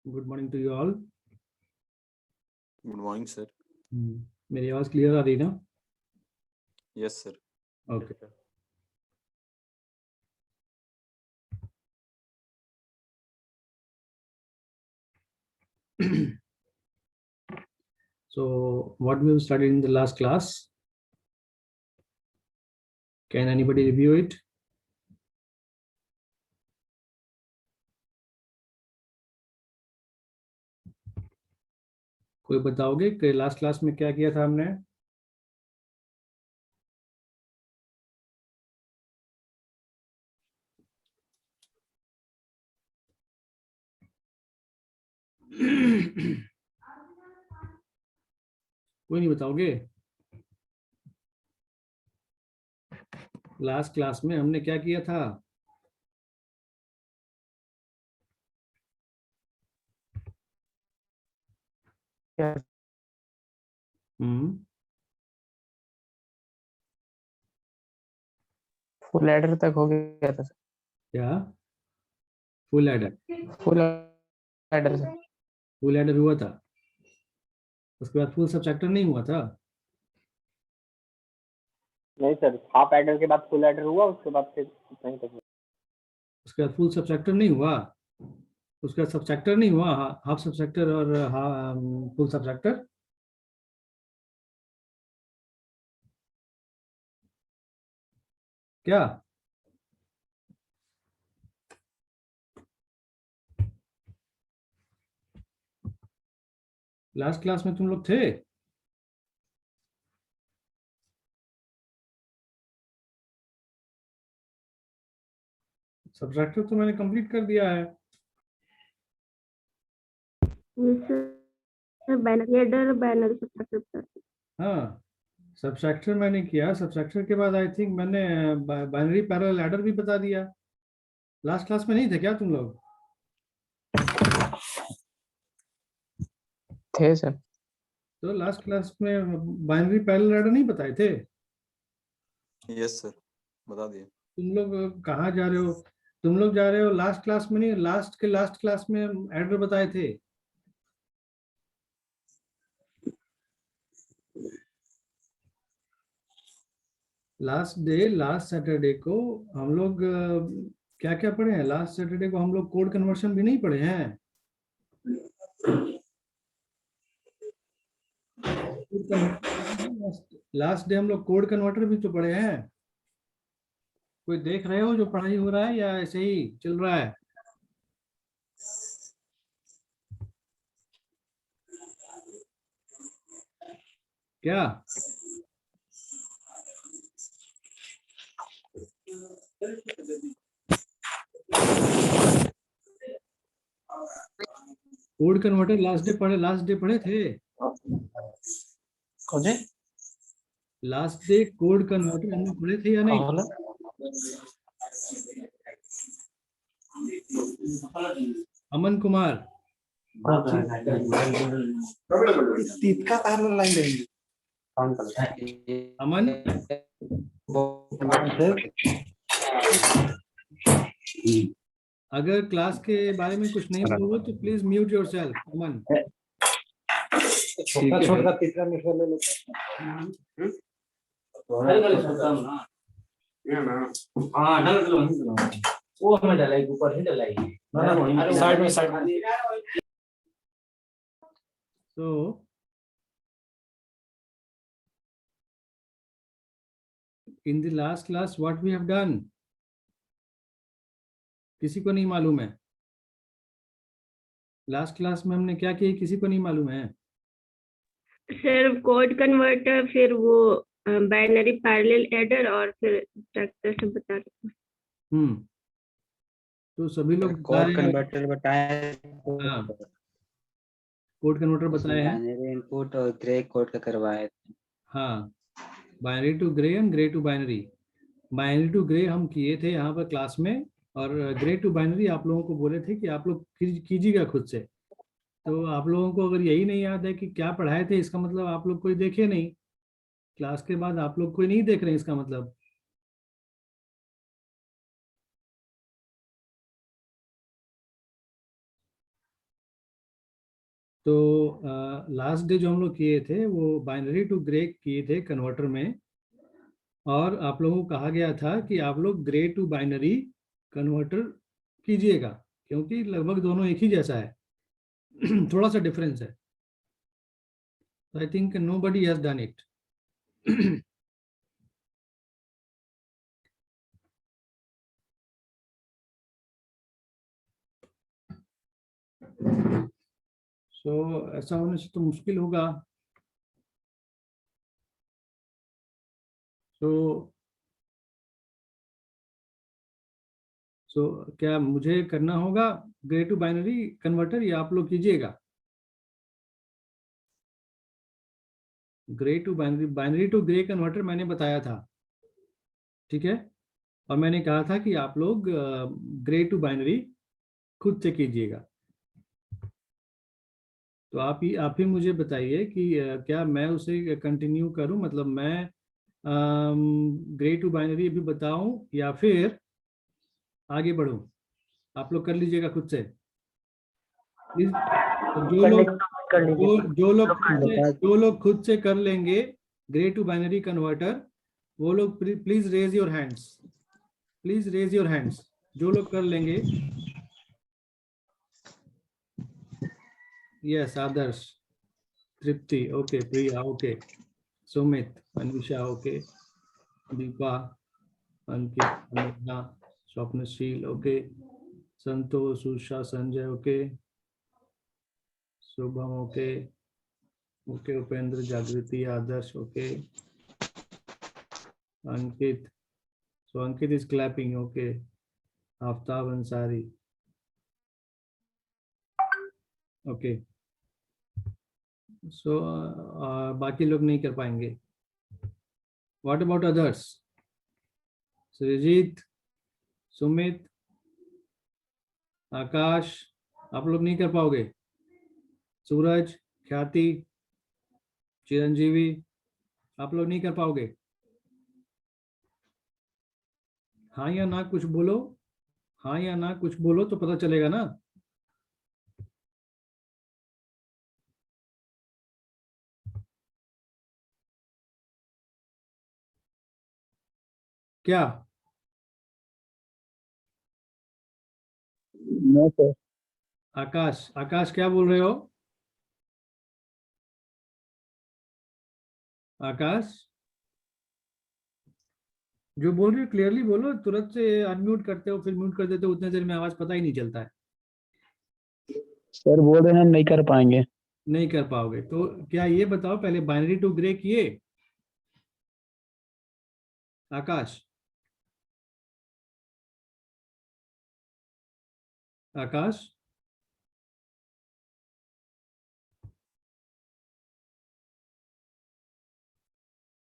Good morning to you all. Good morning, sir. मेरी आवाज clear आ रही ना? Yes, sir. Okay. So what we have studied in the last class? Can anybody review it? कोई बताओगे कि last class में क्या किया था हमने? कोई नहीं बताओगे? लास्ट क्लास में हमने क्या किया था? फुल एडर तक हो गया था सर। क्या? Full adder sir. Full adder हुआ था, उसके बाद फुल सबट्रैक्टर नहीं हुआ था? नहीं सर, हाफ एडर के बाद फुल एडर हुआ, उसके बाद फिर नहीं तक। उसके बाद फुल सबट्रैक्टर नहीं हुआ, उसके बाद सबट्रैक्टर नहीं हुआ, हाफ सबट्रैक्टर और फुल सबट्रैक्टर। क्या? लास्ट क्लास में तुम लोग थे? सबट्रैक्टर तो मैंने कंप्लीट कर दिया है। Binary adder, binary subtractor. हाँ, सबट्रैक्टर मैंने किया, सबट्रैक्टर के बाद आई थिंक मैंने बाइनरी पैरेलल एडर भी बता दिया। लास्ट क्लास में नहीं थे क्या तुम लोग? थे सर। तो लास्ट क्लास में बाइनरी पैरेलल एडर नहीं बताए थे? Yes, sir. बता दिए। तुम लोग कहाँ जा रहे हो? तुम लोग जा रहे हो लास्ट क्लास में नहीं, लास्ट क्लास में एडर बताए थे। लास्ट सैटरडे को हम लोग क्या क्या पढ़े हैं? लास्ट सैटरडे को हम लोग कोड कन्वर्शन भी नहीं पढ़े हैं। लास्ट डे हम लोग कोड कन्वर्टर भी तो पढ़े हैं। कोई देख रहे हो जो पढ़ाई हो रहा है या ऐसे ही चल रहा है? क्या? कोड कन्वर्टर लास्ट डे पढ़े थे? कौन से? लास्ट डे कोड कन्वर्टर हमने पढ़े थे या नहीं? अमन कुमार, अमन अगर क्लास के बारे में कुछ नहीं बोलो तो प्लीज म्यूट योरसेल्फ। अमन वो हमें डलाई ऊपर ही डलाई साइड में so in the last class what we have done, किसी को नहीं मालूम है? लास्ट क्लास में हमने क्या किया किसी को नहीं मालूम है? सर कोड कन्वर्टर, फिर वो बाइनरी पैरेलल एडर और फिर सबट्रैक्टर से बता रहे थे। तो सभी लोग कोड कन्वर्टर बताए, कोड कन्वर्टर बताए हैं। बाइनरी इनपुट और ग्रे कोड का करवाए। हाँ, binary to Gray and Gray to binary. Binary to Gray हम किए थे यहाँ पर क्लास में, और ग्रे टू बाइनरी आप लोगों को बोले थे कि आप लोग कीजिएगा खुद से। तो आप लोगों को अगर यही नहीं याद है कि क्या पढ़ाए थे, इसका मतलब आप लोग कोई देखे नहीं। क्लास के बाद आप लोग कोई नहीं देख रहे हैं, इसका मतलब। तो लास्ट डे जो हम लोग किए थे वो बाइनरी टू ग्रे किए थे कन्वर्टर में, और आप लोगों को कहा गया था कि आप लोग ग्रे टू बाइनरी कन्वर्टर कीजिएगा, क्योंकि लगभग दोनों एक ही जैसा है, थोड़ा सा डिफरेंस है। I think nobody has done it. So ऐसा होने से तो मुश्किल होगा। सो क्या मुझे करना होगा ग्रे टू बाइनरी कन्वर्टर, या आप लोग कीजिएगा? Gray to binary, binary to Gray converter मैंने बताया था, ठीक है, और मैंने कहा था कि आप लोग ग्रे टू बाइनरी खुद से कीजिएगा। तो आप ही मुझे बताइए कि क्या मैं उसे कंटिन्यू करूं, मतलब मैं ग्रे टू बाइनरी भी बताऊं या फिर आगे बढ़ूं? आप लोग कर लीजिएगा खुद से प्लीज। जो लोग कर लीजिए। जो लोग खुद से कर लेंगे ग्रे टू बाइनरी कन्वर्टर, वो लोग please raise your hands, please raise your hands, जो लोग कर लेंगे। Yes, Adarsh, Tripti, okay, Priya, okay, Sumit, Anisha, okay, Deepa, Ankit, Ananya, Swapnasheel, okay, Santosh, Usha, Sanjay, okay, Shubham, okay, okay, Upendra, Jagriti, Adarsh, okay, Ankit, so Ankit is clapping, okay, Aftab Ansari, okay. So बाकी लोग नहीं कर पाएंगे। What about others? Srijit, Sumit, Akash, आप लोग नहीं कर पाओगे? सूरज, ख्याति, चिरंजीवी, आप लोग नहीं कर पाओगे? हाँ या ना कुछ बोलो, हाँ या ना कुछ बोलो तो पता चलेगा ना। क्या? No sir. आकाश, आकाश क्या बोल रहे हो? आकाश, जो बोल रहे हो क्लियरली बोलो, तुरंत से अनम्यूट करते हो फिर म्यूट कर देते हो, उतने देर में आवाज पता ही नहीं चलता है। सर बोल रहे हैं हम नहीं कर पाएंगे। नहीं कर पाओगे तो क्या ये बताओ, पहले बाइनरी टू ग्रे किए? आकाश, आकाश,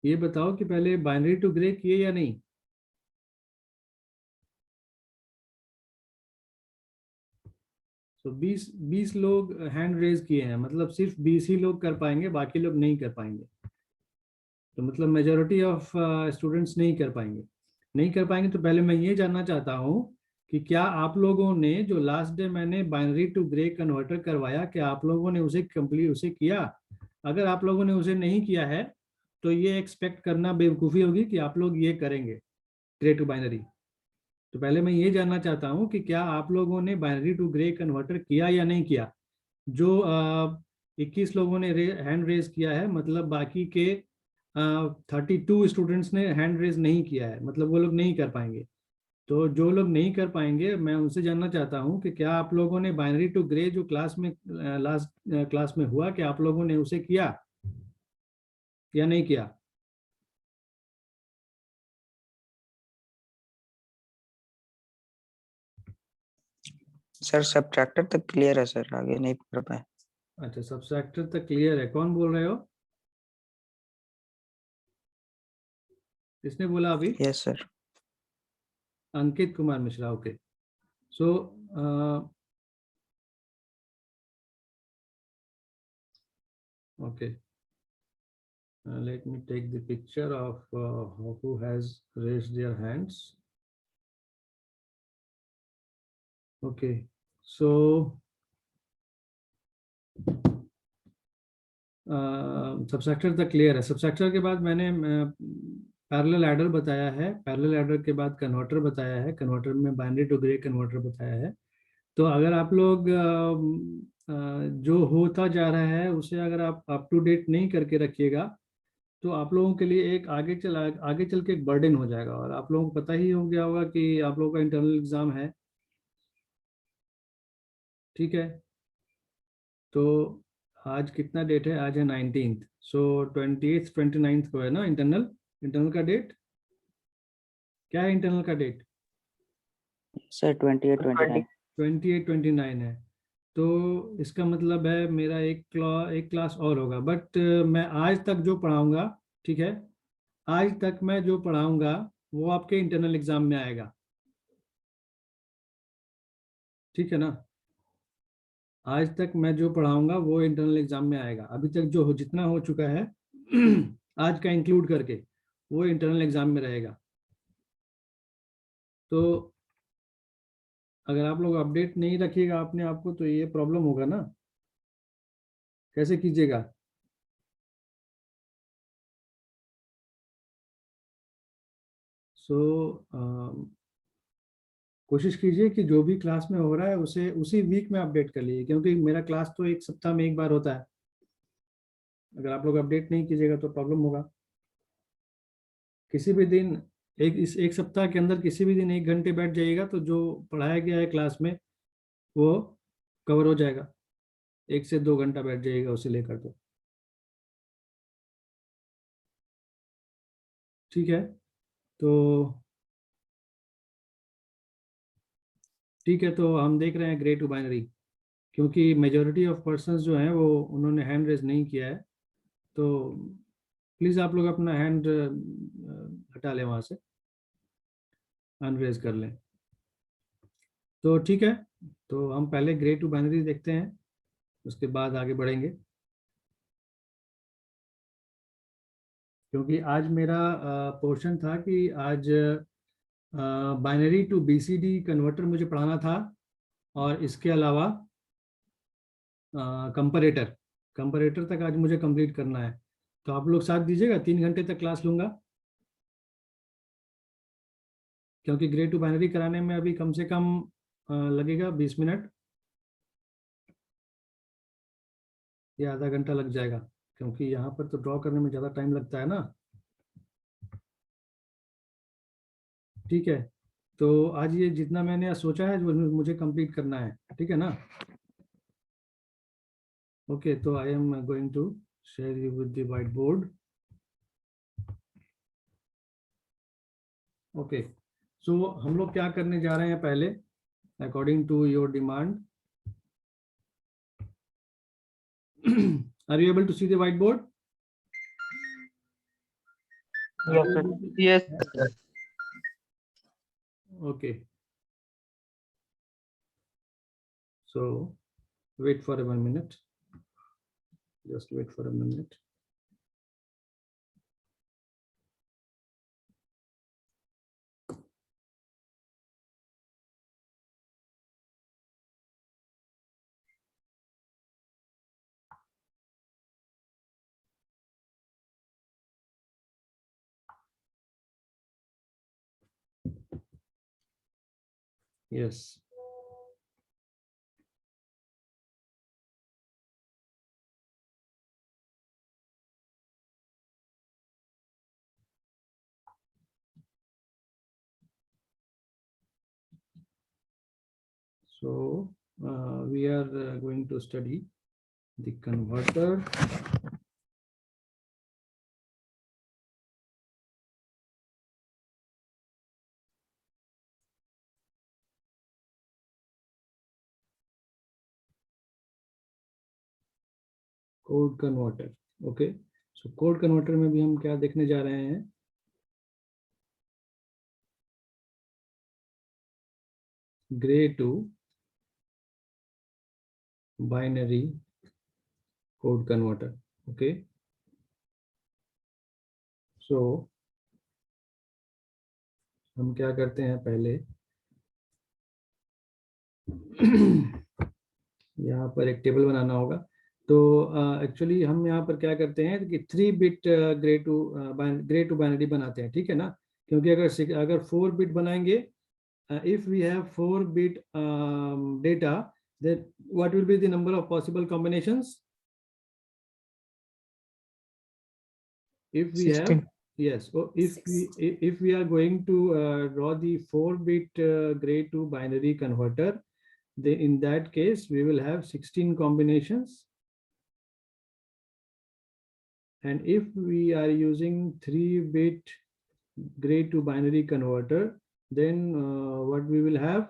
ये बताओ कि पहले बाइनरी टू ग्रे किए या नहीं? तो 20 लोग हैंड रेज किए हैं, मतलब सिर्फ 20 ही लोग कर पाएंगे, बाकी लोग नहीं कर पाएंगे। तो मतलब मेजोरिटी ऑफ स्टूडेंट्स नहीं कर पाएंगे। नहीं कर पाएंगे तो पहले मैं ये जानना चाहता हूँ कि क्या आप लोगों ने जो लास्ट डे मैंने बाइनरी टू ग्रे कन्वर्टर करवाया, क्या आप लोगों ने उसे कंप्लीट उसे किया? अगर आप लोगों ने उसे नहीं किया है तो ये एक्सपेक्ट करना बेवकूफ़ी होगी कि आप लोग ये करेंगे ग्रे टू बाइनरी। तो पहले मैं ये जानना चाहता हूँ कि क्या आप लोगों ने बाइनरी टू ग्रे कन्वर्टर किया या नहीं किया? जो 21 लोगों ने हैंड रेज किया है, मतलब बाकी के 32 स्टूडेंट्स ने हैंड रेज नहीं किया है, मतलब वो लोग नहीं कर पाएंगे। तो जो लोग नहीं कर पाएंगे मैं उनसे जानना चाहता हूँ कि क्या आप लोगों ने बाइनरी टू ग्रे जो क्लास में लास्ट क्लास में हुआ, क्या आप लोगों ने उसे किया या नहीं किया? सर सब्ट्रैक्टर तक क्लियर है सर, आगे नहीं कर पाए। अच्छा, सब्सट्रैक्टर तक क्लियर है। कौन बोल रहे हो? किसने बोला अभी? Yes sir. Ankit Kumar Mishra, okay. So okay, let me take the picture of who has raised their hands. Okay, so subtractor तक क्लियर है। सबट्रैक्टर के बाद मैंने पैरेलल एडर बताया है, पैरेलल एडर के बाद कन्वर्टर बताया है, कन्वर्टर में बाइनरी टू ग्रे कन्वर्टर बताया है। तो अगर आप लोग जो होता जा रहा है उसे अगर आप अप टू डेट नहीं करके रखिएगा तो आप लोगों के लिए एक आगे चल के एक बर्डन हो जाएगा। और आप लोगों को पता ही हो गया होगा कि आप लोगों का इंटरनल एग्जाम है, ठीक है। तो आज कितना डेट है? आज है 19th। सो 28th 29th को है ना इंटरनल का डेट। क्या है इंटरनल का डेट? सर 28 29 28 29 है। तो इसका मतलब है मेरा एक क्लास और होगा। बट मैं आज तक जो पढ़ाऊंगा, ठीक है, आज तक मैं जो पढ़ाऊंगा वो आपके इंटरनल एग्जाम में आएगा, ठीक है ना। आज तक मैं जो पढ़ाऊंगा वो इंटरनल एग्जाम में आएगा। अभी तक जो जितना हो चुका है आज का इंक्लूड करके वो इंटरनल एग्जाम में रहेगा। तो अगर आप लोग अपडेट नहीं रखिएगा अपने आप को तो ये प्रॉब्लम होगा ना। कैसे कीजिएगा? कोशिश कीजिए कि जो भी क्लास में हो रहा है उसे उसी वीक में अपडेट कर लीजिए, क्योंकि मेरा क्लास तो एक सप्ताह में एक बार होता है। अगर आप लोग अपडेट नहीं कीजिएगा तो प्रॉब्लम होगा। किसी भी दिन इस एक सप्ताह के अंदर किसी भी दिन 1 घंटे बैठ जाइएगा तो जो पढ़ाया गया है क्लास में वो कवर हो जाएगा। 1 से 2 घंटा बैठ जाइएगा उसे लेकर, तो ठीक है। तो ठीक है, तो हम देख रहे हैं ग्रे टू बाइनरी, क्योंकि मेजॉरिटी ऑफ पर्सन्स जो हैं वो उन्होंने हैंड रेज नहीं किया है। तो प्लीज़ आप लोग अपना हैंड हटा लें वहाँ से, अनरेज कर लें। तो ठीक है, तो हम पहले ग्रे टू बाइनरी देखते हैं, उसके बाद आगे बढ़ेंगे। क्योंकि आज मेरा पोर्शन था कि आज बाइनरी टू बीसीडी कन्वर्टर मुझे पढ़ाना था, और इसके अलावा कंपैरेटर तक आज मुझे कंप्लीट करना है। तो आप लोग साथ दीजिएगा, 3 घंटे तक क्लास लूँगा, क्योंकि ग्रे टू बाइनरी कराने में अभी कम से कम लगेगा 20 मिनट या आधा घंटा लग जाएगा, क्योंकि यहाँ पर तो ड्रॉ करने में ज़्यादा टाइम लगता है ना। ठीक है, तो आज ये जितना मैंने आज सोचा है वो मुझे कंप्लीट करना है, ठीक है ना। ओके, तो I am going to share you with the whiteboard. Okay, so हम लोग क्या करने जा रहे हैं पहले, according to your demand. Are you able to see the whiteboard? Yes, sir. Yes, sir. Okay. So wait for 1 minute. Just wait for a minute. Yes. So we are going to study the converter. Code converter. Okay, so code converter में भी हम क्या देखने जा रहे हैं, gray to binary code converter. Okay, so हम क्या करते हैं, पहले यहाँ पर एक टेबल बनाना होगा। तो एक्चुअली हम यहाँ पर क्या करते हैं कि 3 बिट ग्रे टू बाइनरी बनाते हैं, ठीक है ना, क्योंकि अगर 4 बिट बनाएंगे, if we have 4 bit data, then what will be the number of possible combinations? If we 16. have, yes, so if we are going to draw the 4 bit gray to binary converter, then in that case we will have 16 combinations. And if we are using 3 bit gray to binary converter, then what we will have?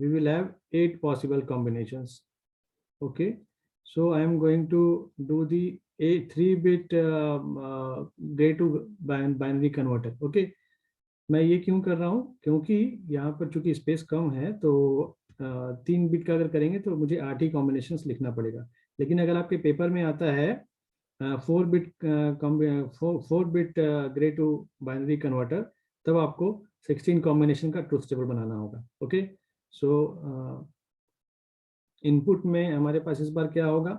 We will have 8 possible combinations. Okay, so I am going to do the 3 bit gray to binary converter. Okay, मैं ये क्यों कर रहा हूँ, क्योंकि यहाँ पर चूंकि स्पेस कम है, तो 3 बिट का अगर करेंगे तो मुझे 8 ही कॉम्बिनेशंस लिखना पड़ेगा। लेकिन अगर आपके पेपर में आता है 4 bit Gray to binary converter, तब आपको 16 कॉम्बिनेशन का ट्रूथ टेबल बनाना होगा। ओके, सो इनपुट में हमारे पास इस बार क्या होगा?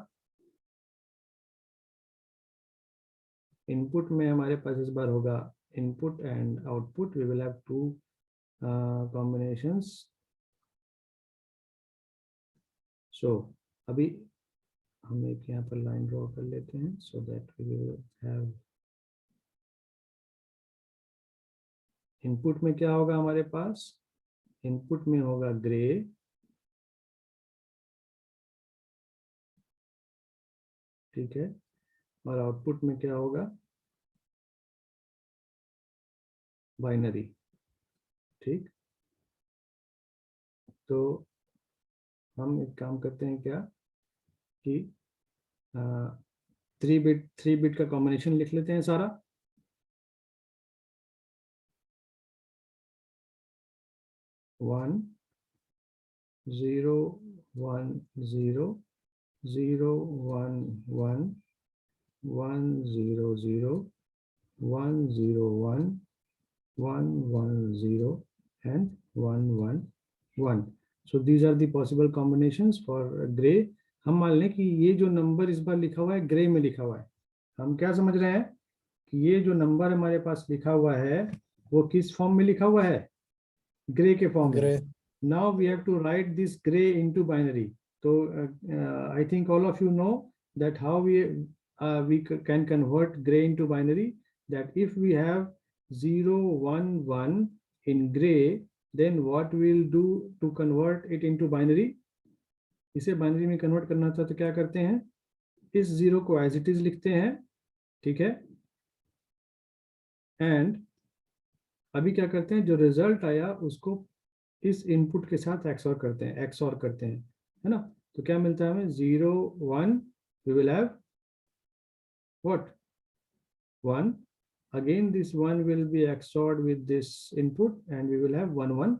इनपुट में हमारे पास इस बार होगा input and output. We will have 2 combinations. So अभी हम एक यहाँ पर लाइन ड्रॉ कर लेते हैं, so that we will have input में क्या होगा हमारे पास? इनपुट में होगा ग्रे, ठीक है, और आउटपुट में क्या होगा? बाइनरी। ठीक, तो हम एक काम करते हैं क्या कि 3 बिट का कॉम्बिनेशन लिख लेते हैं सारा। One 0 1 0 0 1 1 1 0 0 1 0 1 1 1 0 and 1 1 1. So these are the possible combinations for gray. हम मान लें कि ये जो नंबर इस बार लिखा हुआ है ग्रे में लिखा हुआ है। हम क्या समझ रहे हैं कि ये जो नंबर हमारे पास लिखा हुआ है वो किस फॉर्म में लिखा हुआ है? ग्रे के फॉर्म में। Now we have to write this gray into binary. So I think all of you know that how we can convert gray into binary. That if we have 0 1 1 in gray, then what we'll do to convert it into binary? इसे binary में convert करना था तो क्या करते हैं? इस 0 को एज इट इज लिखते हैं, ठीक है, एंड अभी क्या करते हैं, जो रिजल्ट आया उसको इस इनपुट के साथ एक्सऑर करते हैं, है ना। तो क्या मिलता है हमें? 0 1, we will have what? 1, again this 1 will be XORed with this input and we will have 1 1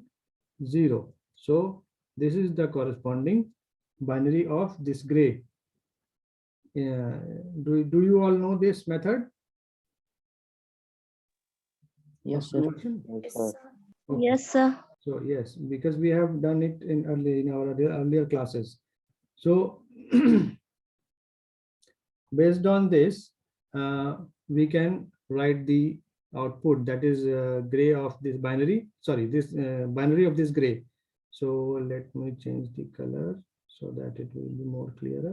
0. So this is the corresponding binary of this gray. Do you all know this method? Yes, sir. Okay. Yes, sir. So yes, because we have done it in our earlier classes. So based on this, we can write the output, that is gray of this binary. Sorry, this binary of this gray. So let me change the color so that it will be more clearer.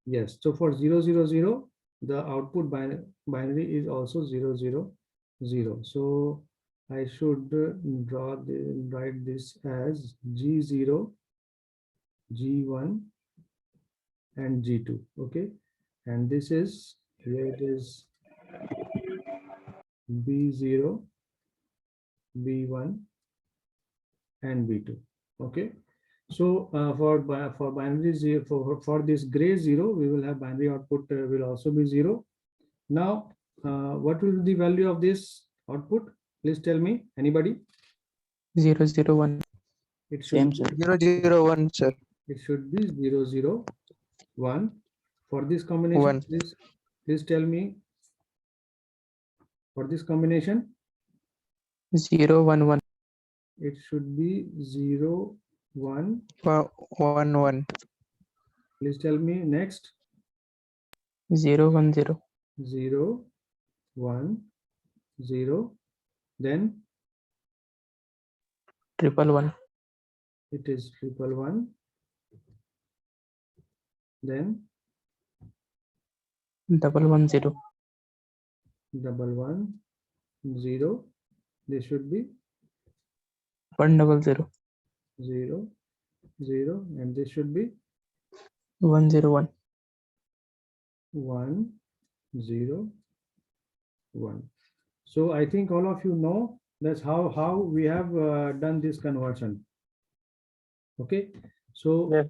Yes, so for 0 0 0, the output binary is also 0 0 0. So I should write this as G0, G1 and G2. Okay, and this is, here it is B0, B1 and B2. Okay, so for binary 0, for this gray 0, we will have binary output will also be 0. Now what will be the value of this output? Please tell me, anybody? 0 0 1. It should be 0 0 1, sir. it should be 0 0 1. For this combination, 1. please tell me, for this combination 0 1 1. it should be 0 1 1 1. Please tell me next. 0 1 0. 0 1 0. Then 1 it is 1 then 1 1 0. 1 1 0. This should be 1 0 0. 0 0 and this should be 1 0 1. 1 0 1. So I think all of you know that's how we have done this conversion. Okay, so Yes.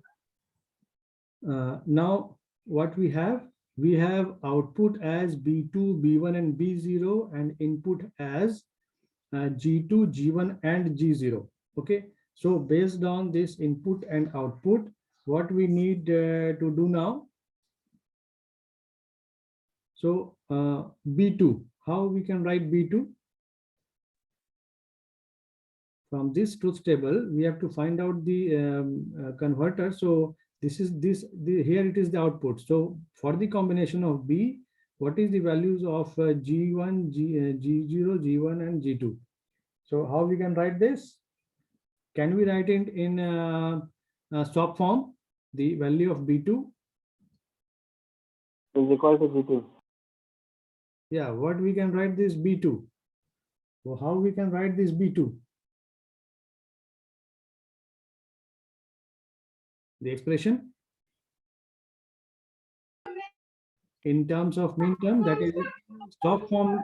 now what we have output as B2 B1 and B0 and input as G2 G1 and G0. Okay, so based on this input and output, what we need to do now. So B2, how we can write B2? From this truth table, we have to find out the converter. So this is here it is the output. So for the combination of B, what is the values of G1, G0, G1 and G2? So how we can write this? Can we write it in SOP form? The value of B2 is equal to G2. Yeah, what we can write this B2? So how we can write this B2? The expression in terms of mean term, that is soft form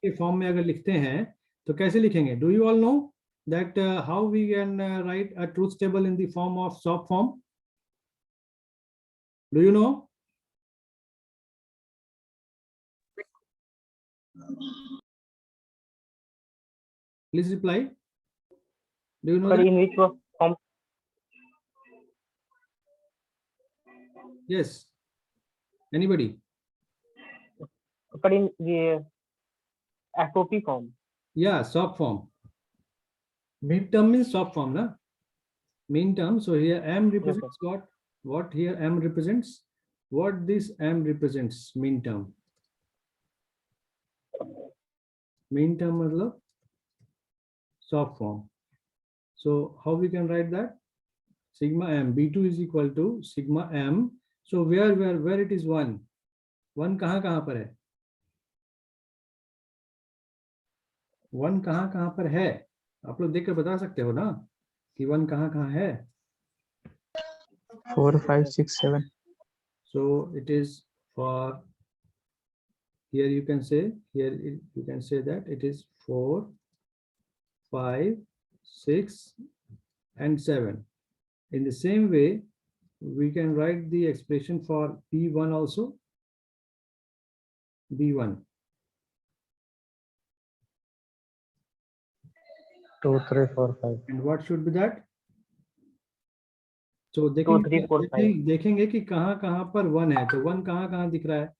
के form में अगर लिखते हैं तो कैसे लिखेंगे? Do you all know that how we can write a truth table in the form of soft form? Do you know? Please reply. Do you know But that? in which form? Yes. Anybody? But in the FOP form. Yeah, soft form. Mean term means soft form, na? Mean term. So here M represents what? What here M represents? What this M represents? Mean term. Mean term matlab soft form. So how we can write that? Sigma M. B2 is equal to sigma M. So where it is 1? 1 कहाँ पर है? 1 कहाँ पर है? आप लोग देखकर बता सकते हो ना कि 1 कहाँ है? 4 5 6 7. So it is for here you can say that it is 4 5 6 and 7. In the same way we can write the expression for B1 also. B1 2 3 4 5. and what should be that? So 2 3 4 5. देखेंगे कि कहाँ पर 1 है. तो 1 कहाँ दिख रहा है?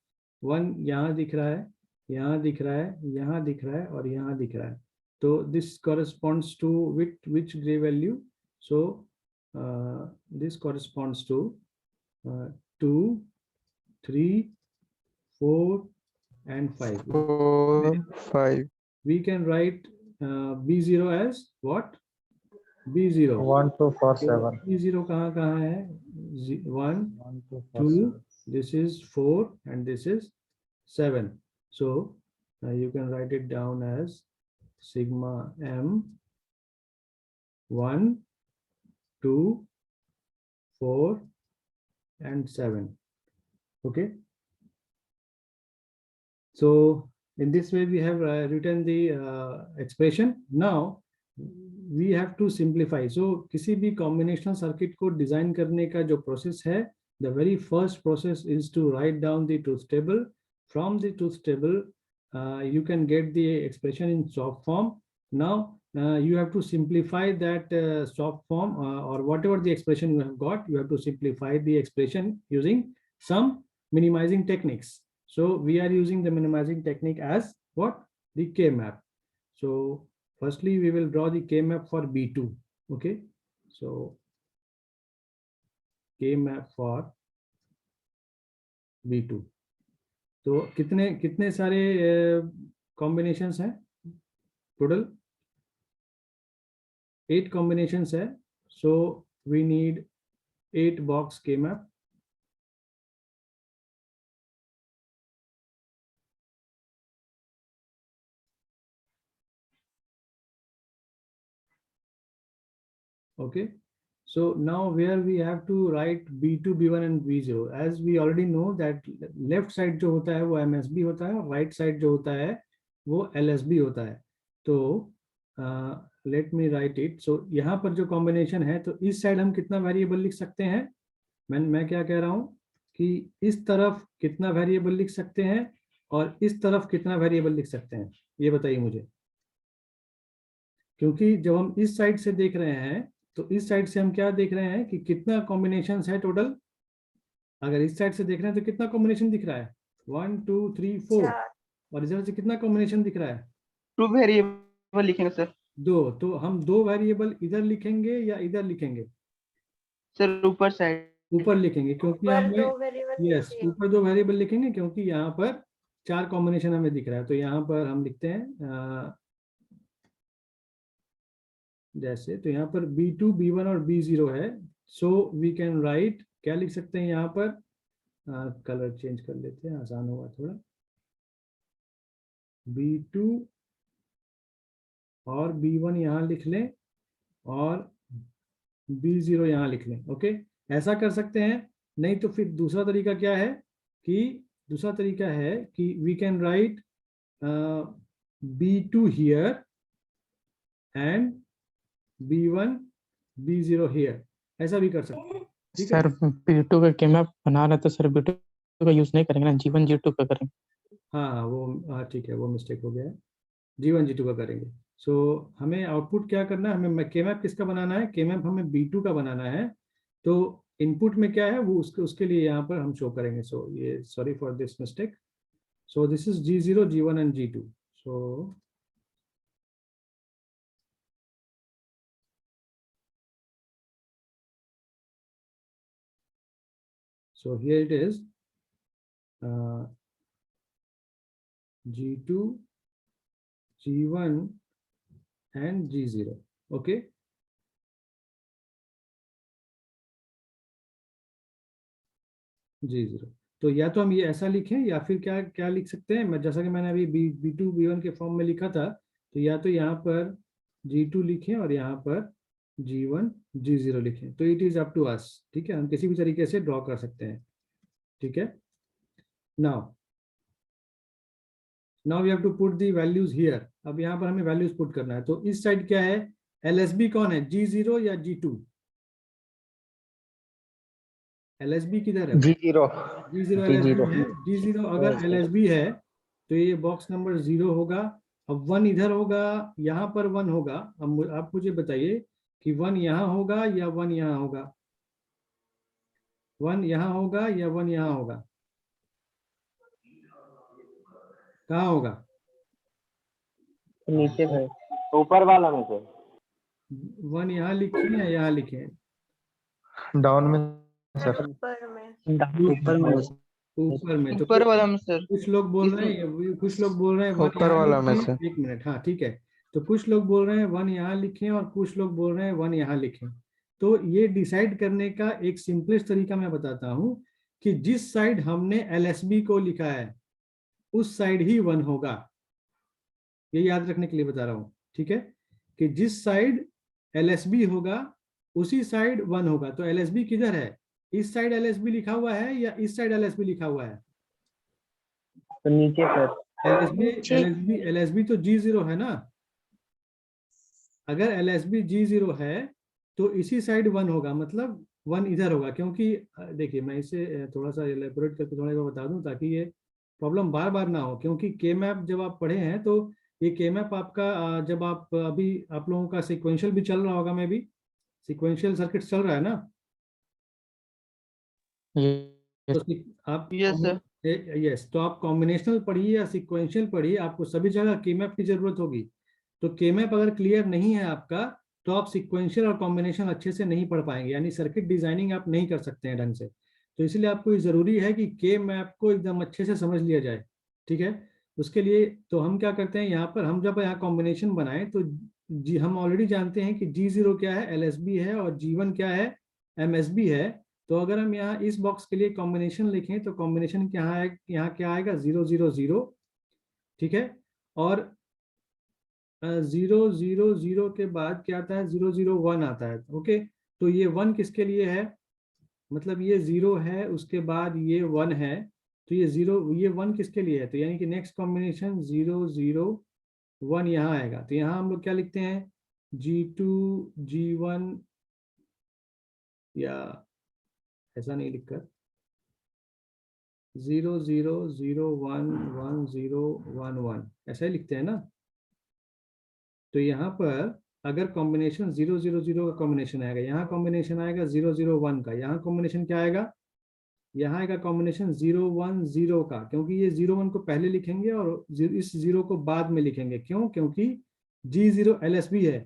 1 यहाँ दिख रहा है, यहाँ दिख रहा है, यहाँ दिख रहा है और यहाँ दिख रहा है. So this corresponds to which gray value? So this corresponds to 2 3 4 and 5. 4 5. We can write B0 as what? B0. 1 2 4 7. B0 कहाँ है? 1 2. This is 4 and this is 7. So you can write it down as sigma M 1 2 4 and 7. Okay. So in this way we have written the expression. Now we have to simplify. So किसी भी combinational circuit को design करने का जो process है, the very first process is to write down the truth table. From the truth table you can get the expression in soft form. Now you have to simplify that soft form or whatever the expression you have got, you have to simplify the expression using some minimizing techniques. So we are using the minimizing technique as what? The K-map. So firstly we will draw the K-map for B2. Okay, so के map for B2। तो कितने कितने सारे combinations हैं total? 8 combinations है। So we need 8 box के map. Okay, so now where we have to write B2, B1 and B0, as we already know that left side जो होता है वो MSB होता है और right side जो होता है वो LSB होता है। तो let me write it। so यहाँ पर जो combination है तो इस side हम कितना variable लिख सकते हैं? मैं क्या कह रहा हूँ कि इस तरफ कितना variable लिख सकते हैं और इस तरफ कितना variable लिख सकते हैं, ये बताइए मुझे। क्योंकि जब हम इस साइड से देख रहे हैं तो इस साइड से हम क्या देख रहे हैं कि कितना कॉम्बिनेशन है टोटल। अगर इस साइड से देख रहे हैं तो कितना कॉम्बिनेशन दिख रहा है? 1 2 3 4। और इधर से कितना कॉम्बिनेशन दिख रहा है? 2 वेरिएबल लिखेंगे सर। 2। तो हम 2 वेरिएबल इधर लिखेंगे या इधर लिखेंगे? सर ऊपर साइड ऊपर लिखेंगे, क्योंकि हमें यस ऊपर 2 वेरिएबल लिखेंगे क्योंकि यहाँ पर 4 कॉम्बिनेशन हमें दिख रहा है। तो यहाँ पर हम लिखते हैं जैसे, तो यहाँ पर B2, B1 और B0 है। सो वी कैन राइट, क्या लिख सकते हैं यहाँ पर? कलर चेंज कर लेते हैं, आसान होगा थोड़ा। B2 और B1 यहाँ लिख लें और B0 यहाँ लिख लें। ओके, ऐसा कर सकते हैं। नहीं तो फिर दूसरा तरीका क्या है कि we can write B2 here and B1 B0 here, ऐसा भी कर सकते हैं। ठीक है सर B2 का के मैप बना रहे तो सर B2 का यूज नहीं करेंगे ना, G1 G2 का करेंगे। हाँ वो ठीक है, वो मिस्टेक हो गया है। G1 G2 का करेंगे। सो हमें आउटपुट क्या करना है? हमें के मैप किसका बनाना है? के मैप हमें B2 का बनाना है। तो इनपुट में क्या है वो उसके लिए यहाँ पर हम शो करेंगे। सो ये sorry for this mistake. So this is G0, G1 and G2। So here it is G2, G1 and G0। okay, G0। तो या तो हम ये ऐसा लिखें या फिर क्या क्या लिख सकते हैं, मैं जैसा कि मैंने अभी B2 B1 के फॉर्म में लिखा था, तो या तो यहाँ पर G2 लिखें और यहाँ पर G1 G0 लिखें। तो it is up to us. ठीक है, हम किसी भी तरीके से ड्रॉ कर सकते हैं। ठीक है, now we have to put the values here. अब यहाँ पर हमें वैल्यूज पुट करना है। तो इस साइड क्या है? LSB कौन है, G0 या G2? LSB किधर है? G0 G0 LSB है। G0 अगर LSB है तो ये बॉक्स नंबर 0 होगा। अब 1 इधर होगा, यहाँ पर 1 होगा। अब आप मुझे बताइए कि 1 यहाँ होगा या 1 यहाँ होगा? 1 यहाँ होगा या 1 यहाँ होगा? कहाँ होगा? नीचे है, ऊपर वाला में से 1 यहाँ लिखें या यहाँ लिखें? डाउन में सर, ऊपर में। ऊपर में, ऊपर में। तो ऊपर वाला में सर, कुछ लोग बोल रहे हैं ऊपर वाला में से। एक मिनट, हाँ ठीक है। तो कुछ लोग बोल रहे हैं 1 यहाँ लिखें और कुछ लोग बोल रहे हैं 1 यहाँ लिखें। तो ये डिसाइड करने का एक सिंपलेस्ट तरीका मैं बताता हूँ कि जिस साइड हमने LSB को लिखा है उस साइड ही 1 होगा। ये याद रखने के लिए बता रहा हूँ। ठीक है, कि जिस साइड LSB होगा उसी साइड 1 होगा। तो LSB किधर है? इस साइड LSB लिखा हुआ है या इस साइड LSB लिखा हुआ है? तो नीचे सर, LSB तो G0 है ना। अगर LSB G0 है तो इसी साइड 1 होगा, मतलब 1 इधर होगा। क्योंकि देखिए, मैं इसे थोड़ा सा एलेबोरेट करके थोड़ा सा बता दूं ताकि ये प्रॉब्लम बार बार ना हो। क्योंकि के मैप जब आप पढ़े हैं तो ये के मैप आपका जब आप अभी आप लोगों का सिक्वेंशियल भी चल रहा होगा, मैं भी सिक्वेंशियल सर्किट चल रहा है ना। तो आप यस, तो आप कॉम्बिनेशनल पढ़िए या सिक्वेंशियल पढ़िए, आपको सभी जगह के मैप की जरूरत होगी। तो के मैप अगर क्लियर नहीं है आपका तो आप सिक्वेंशियल और कॉम्बिनेशन अच्छे से नहीं पढ़ पाएंगे, यानी सर्किट डिजाइनिंग आप नहीं कर सकते हैं ढंग से। तो इसलिए आपको ये जरूरी है कि के मैप को एकदम अच्छे से समझ लिया जाए, ठीक है। उसके लिए तो हम क्या करते हैं, यहाँ पर हम जब यहाँ कॉम्बिनेशन बनाएं तो जी हम ऑलरेडी जानते हैं कि G0 क्या है, LSB है, और G1 क्या है, MSB है। तो अगर हम यहाँ इस बॉक्स के लिए कॉम्बिनेशन लिखें तो कॉम्बिनेशन यहाँ क्या आएगा, 0 0 0, ठीक है। और 0 0 0 के बाद क्या आता है, 0 0 1 आता है, ओके। तो ये 1 किसके लिए है, मतलब ये 0 है, उसके बाद ये 1 है, तो ये 0 ये 1 किसके लिए है, तो यानी कि नेक्स्ट कॉम्बिनेशन 0 0 1 यहाँ आएगा। तो यहाँ हम लोग क्या लिखते हैं, G2 G1, या ऐसा नहीं लिखकर 0 0 0 1 1 0 1 1 ऐसा ही लिखते हैं ना। तो यहाँ पर अगर कॉम्बिनेशन 0 0 0 का कॉम्बिनेशन आएगा, यहाँ कॉम्बिनेशन आएगा 0 0 1 का, यहाँ कॉम्बिनेशन क्या आएगा, यहाँ आएगा कॉम्बिनेशन 0 1 0 का, क्योंकि ये 0 1 को पहले लिखेंगे और इस 0 को बाद में लिखेंगे, क्यों, क्योंकि G0 LSB है।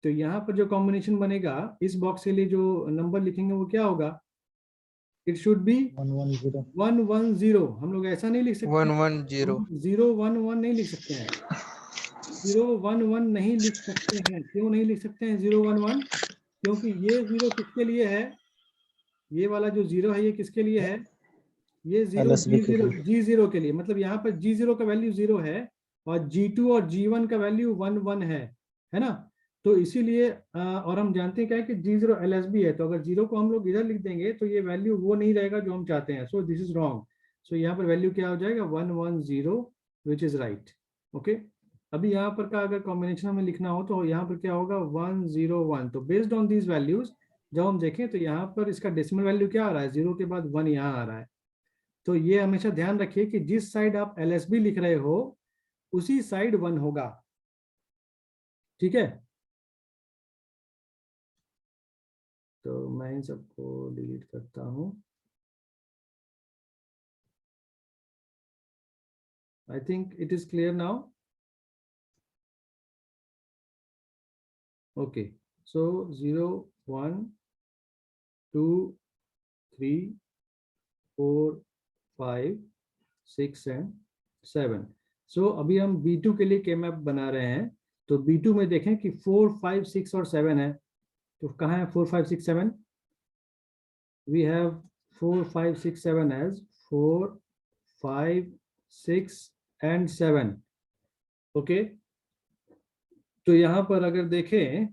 तो यहाँ पर जो कॉम्बिनेशन बनेगा इस बॉक्स के लिए जो नंबर लिखेंगे वो क्या होगा, इट शुड बी 1 1 0। हम लोग ऐसा नहीं लिख सकते, 1 1 0 0 1 1 नहीं लिख सकते हैं, 0 1 1 नहीं लिख सकते हैं। क्यों नहीं लिख सकते हैं 0 1 1, क्योंकि ये 0 किसके लिए है, ये वाला जो 0 है ये किसके लिए है, ये 0 G0 के लिए, मतलब यहाँ पर G0 का वैल्यू 0 है और G2 और G1 का वैल्यू 1 1 है ना। तो इसीलिए और हम जानते हैं क्या है कि G0 LSB है, तो अगर 0 को हम लोग इधर लिख देंगे तो ये वैल्यू वो नहीं रहेगा जो हम चाहते हैं, सो दिस इज रॉन्ग। सो यहाँ पर वैल्यू क्या हो जाएगा, 1 1 0, विच इज राइट, ओके। अभी यहाँ पर का अगर कॉम्बिनेशन हमें लिखना हो तो यहाँ पर क्या होगा, 1 0 1। तो बेस्ड ऑन दीज वैल्यूज जब हम देखें तो यहाँ पर इसका डेसिमल वैल्यू क्या आ रहा है, 0 के बाद 1 यहाँ आ रहा है। तो ये हमेशा ध्यान रखिए कि जिस साइड आप LSB लिख रहे हो उसी साइड 1 होगा, ठीक है। तो मैं इन सबको डिलीट करता हूं। I think it is clear now, okay. So 0 1 2 3 4 5 6 and 7। सो अभी हम B2 के लिए के मैप बना रहे हैं। तो B2 में देखें कि 4 5 6 और 7 है, तो कहाँ है 4 5 6 7, we have 4 5 6 7 as 4 5 6 and 7, okay. तो यहाँ पर अगर देखें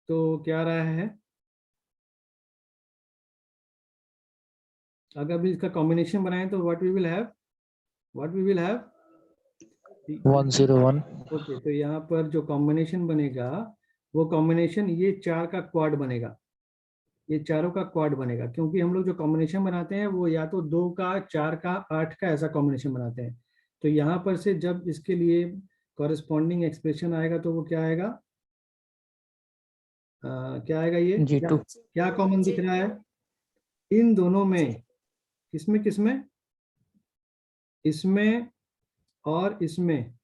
तो क्या रहा है, अगर भी इसका कॉम्बिनेशन बनाएं तो what we will have 1 0 1 okay. तो यहाँ पर जो कॉम्बिनेशन बनेगा वो कॉम्बिनेशन ये 4 का क्वाड बनेगा, ये चारों का क्वाड बनेगा, क्योंकि हम लोग जो कॉम्बिनेशन बनाते हैं वो या तो 2 का 4 का 8 का ऐसा कॉम्बिनेशन बनाते हैं। तो यहाँ पर से जब इसके लिए कॉरेस्पॉन्डिंग एक्सप्रेशन आएगा तो वो क्या आएगा, क्या आएगा, ये G2 क्या कॉमन दिख रहा है इन दोनों में, किसमें किसमें, इसमें और इसमें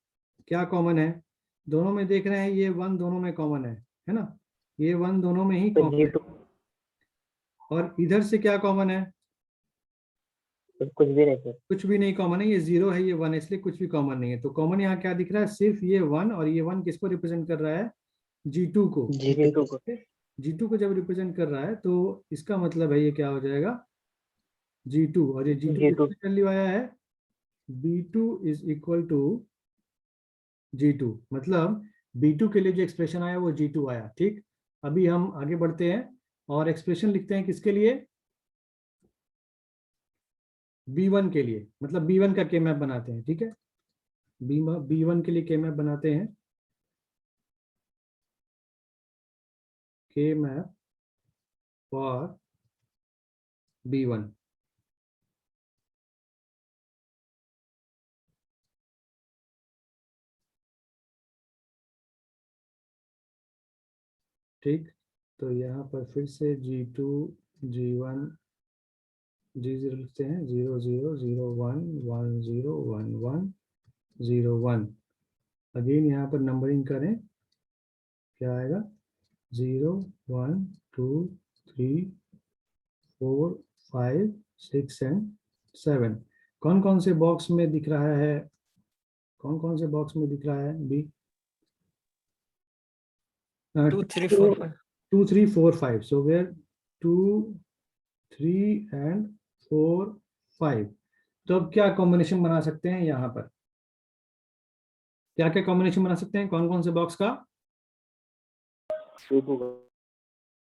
क्या कॉमन है, दोनों में देख रहे हैं ये 1 दोनों में कॉमन है ना, ये 1 दोनों में ही तो कॉमन है। G2 और इधर से क्या कॉमन है, कुछ भी नहीं सर। कुछ भी नहीं कॉमन है, ये 0 है ये 1 है, इसलिए कुछ भी कॉमन नहीं है। तो कॉमन यहाँ क्या दिख रहा है, सिर्फ ये 1, और ये 1 किसको रिप्रेजेंट कर रहा है, G2 को। G2 को G2 को जब रिप्रेजेंट कर रहा है तो इसका मतलब है ये क्या हो जाएगा, G2, और ये G2 G2 किसकी वैल्यू आया है, B2 is equal to G2, मतलब B2 के लिए जो एक्सप्रेशन आया वो G2 आया, ठीक। अभी हम आगे बढ़ते हैं और एक्सप्रेशन लिखते हैं किसके लिए, B1 के लिए, मतलब B1 का के मैप बनाते हैं, ठीक है। B1 के लिए के मैप बनाते हैं, के मैप फॉर B1, ठीक। तो यहाँ पर फिर से G2 G1 G0 लिखते हैं, 0 0 0 1 1 0 1 1 0 1। अगेन यहाँ पर नंबरिंग करें, क्या आएगा 0 1 2 3 4 5 6 एंड 7। कौन कौन से बॉक्स में दिख रहा है, कौन कौन से बॉक्स में दिख रहा है बी? 2 3 4 5 2 3 4 5, so where 2 3 and 4 5। तो अब क्या कॉम्बिनेशन बना सकते हैं यहाँ पर, क्या क्या कॉम्बिनेशन बना सकते हैं, कौन कौन से बॉक्स का?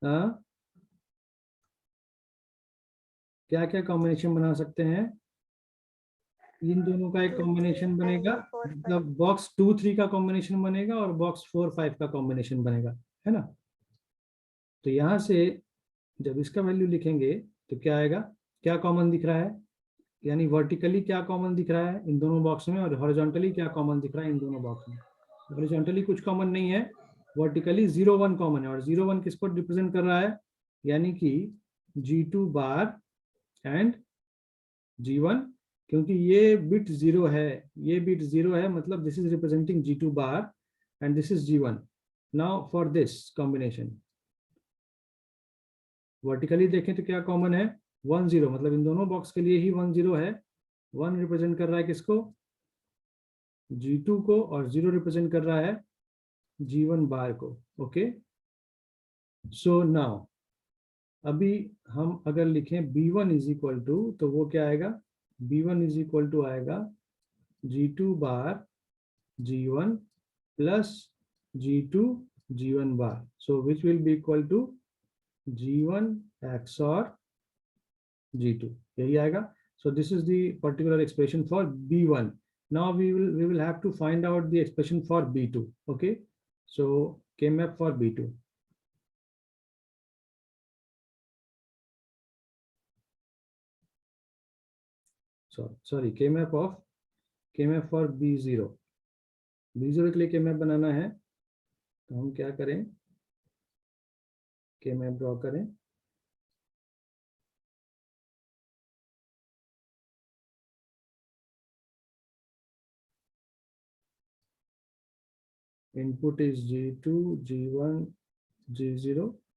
हाँ, क्या क्या कॉम्बिनेशन बना सकते हैं? इन दोनों का एक कॉम्बिनेशन बनेगा, मतलब बॉक्स 2 3 का कॉम्बिनेशन बनेगा और बॉक्स 4 5 का कॉम्बिनेशन बनेगा, है ना। तो यहाँ से जब इसका वैल्यू लिखेंगे तो क्या आएगा, क्या कॉमन दिख रहा है, यानी वर्टिकली क्या कॉमन दिख रहा है इन दोनों बॉक्स में, और हॉरिजॉन्टली क्या कॉमन दिख रहा है इन दोनों बॉक्स में। हॉरिजॉन्टली कुछ कॉमन नहीं है, वर्टिकली 0 1 कॉमन है, और 0 1 किसको रिप्रेजेंट कर रहा है, यानी कि G2 बार एंड G1, क्योंकि ये बिट 0 है, ये बिट 0 है, मतलब this is representing G2 bar and this is G1। Now for this combination vertically देखें तो क्या कॉमन है, 1 0, मतलब इन दोनों बॉक्स के लिए ही 1 0 है। 1 रिप्रेजेंट कर रहा है किसको, G2 को, और 0 रिप्रेजेंट कर रहा है G1 बार को। ओके, सो नाउ अभी हम अगर लिखें B1 इज इक्वल टू, तो वो क्या आएगा, B1 इज इक्वल टू आएगा G2 बार G1 प्लस G2 G1 बार, so which will be equal to G1 XOR G2, यही आएगा। So this is the particular expression for B1. Now we will have to find out the expression for B2. Okay, so K-map for B2. Sorry, K-map for B0. B0 के लिए K-map बनाना है, तो हम क्या करें, K-map draw करें। Input is G2, G1, G0,